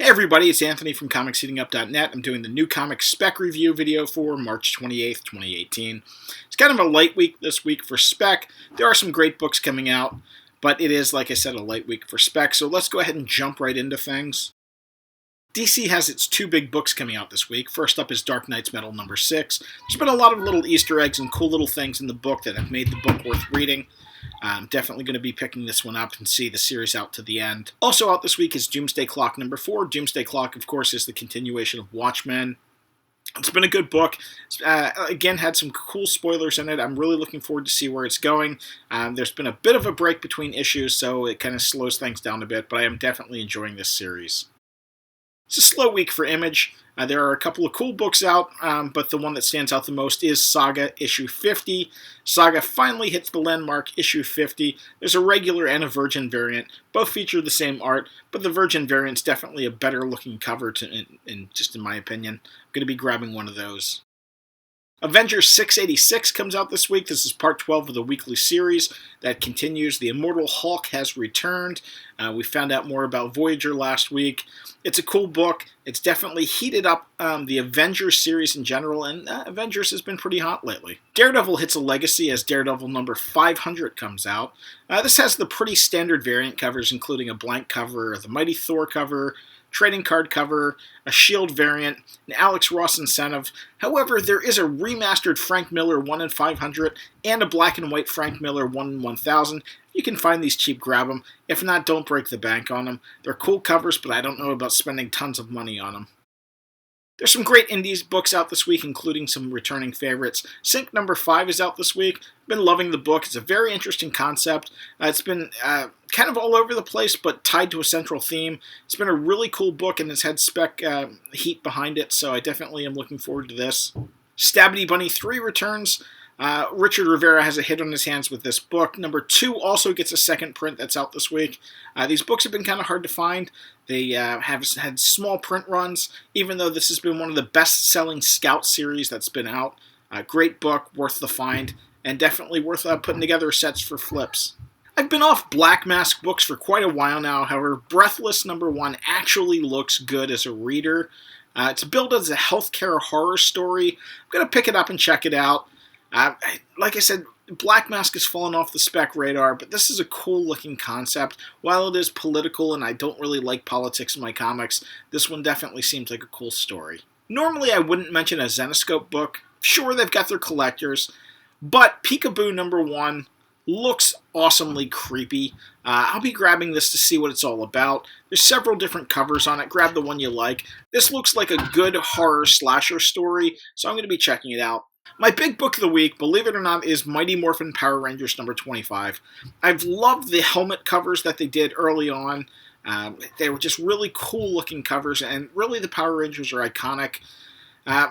Hey everybody, it's Anthony from comicsheatingup.net. I'm doing the new comic Spec review video for March 28th, 2018. It's kind of a light week this week for Spec. There are some great books coming out, but it is, like I said, a light week for Spec, so let's go ahead and jump right into things. DC has its two big books coming out this week. First up is Dark Knight's Metal number 6. There's been a lot of little Easter eggs and cool little things in the book that have made the book worth reading. I'm definitely going to be picking this one up and see the series out to the end. Also out this week is Doomsday Clock number 4. Doomsday Clock, of course, is the continuation of Watchmen. It's been a good book. Again, had some cool spoilers in it. I'm really looking forward to see where it's going. There's been a bit of a break between issues, so it kind of slows things down a bit, but I am definitely enjoying this series. It's a slow week for Image. There are a couple of cool books out, but the one that stands out the most is Saga issue 50. Saga finally hits the landmark issue 50. There's a regular and a Virgin variant. Both feature the same art, but the Virgin variant's definitely a better looking cover, just in my opinion. I'm going to be grabbing one of those. Avengers 686 comes out this week. This is part 12 of the weekly series that continues. The Immortal Hulk has returned. We found out more about Voyager last week. It's a cool book. It's definitely heated up the Avengers series in general, and Avengers has been pretty hot lately. Daredevil hits a legacy as Daredevil number 500 comes out. This has the pretty standard variant covers, including a blank cover, the Mighty Thor cover, trading card cover, a Shield variant, an Alex Ross incentive. However, there is a remastered Frank Miller 1 in 500 and a black and white Frank Miller 1 in 1000. You can find these cheap, grab them. If not, don't break the bank on them. They're cool covers, but I don't know about spending tons of money on them. There's some great indies books out this week, including some returning favorites. Sync number 5 is out this week. Been loving the book. It's a very interesting concept. It's been kind of all over the place, but tied to a central theme. It's been a really cool book, and it's had Spec heat behind it, so I definitely am looking forward to this. Stabby Bunny 3 returns. Richard Rivera has a hit on his hands with this book. Number 2 also gets a second print that's out this week. These books have been kind of hard to find. They have had small print runs, even though this has been one of the best-selling Scout series that's been out. Great book, worth the find, and definitely worth putting together sets for flips. I've been off Black Mask books for quite a while now. However, Breathless number 1 actually looks good as a reader. It's billed as a healthcare horror story. I'm going to pick it up and check it out. Like I said, Black Mask has fallen off the Spec radar, but this is a cool-looking concept. While it is political and I don't really like politics in my comics, this one definitely seems like a cool story. Normally, I wouldn't mention a Zennis Code book. Sure, they've got their collectors, but Peekaboo number 1 looks awesomely creepy. I'll be grabbing this to see what it's all about. There's several different covers on it. Grab the one you like. This looks like a good horror slasher story, so I'm going to be checking it out. My big book of the week, believe it or not, is Mighty Morphin Power Rangers number 25. I've loved the helmet covers that they did early on. They were just really cool looking covers, and really the Power Rangers are iconic.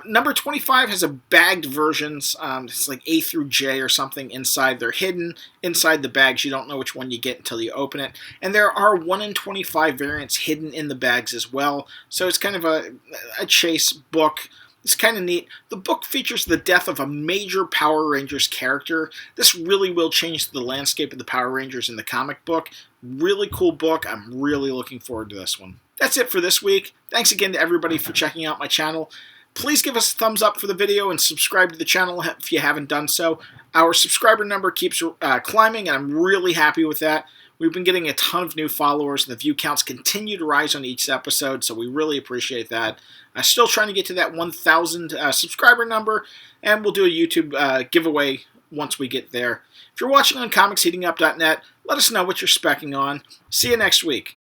Number 25 has a bagged versions. It's like A through J or something inside. They're hidden inside the bags. You don't know which one you get until you open it. And there are 1 in 25 variants hidden in the bags as well. So it's kind of a chase book. It's kind of neat. The book features the death of a major Power Rangers character. This really will change the landscape of the Power Rangers in the comic book. Really cool book. I'm really looking forward to this one. That's it for this week. Thanks again to everybody for checking out my channel. Please give us a thumbs up for the video and subscribe to the channel if you haven't done so. Our subscriber number keeps climbing, and I'm really happy with that. We've been getting a ton of new followers, and the view counts continue to rise on each episode, so we really appreciate that. Still trying to get to that 1,000 subscriber number, and we'll do a YouTube giveaway once we get there. If you're watching on comicsheatingup.net, let us know what you're specking on. See you next week.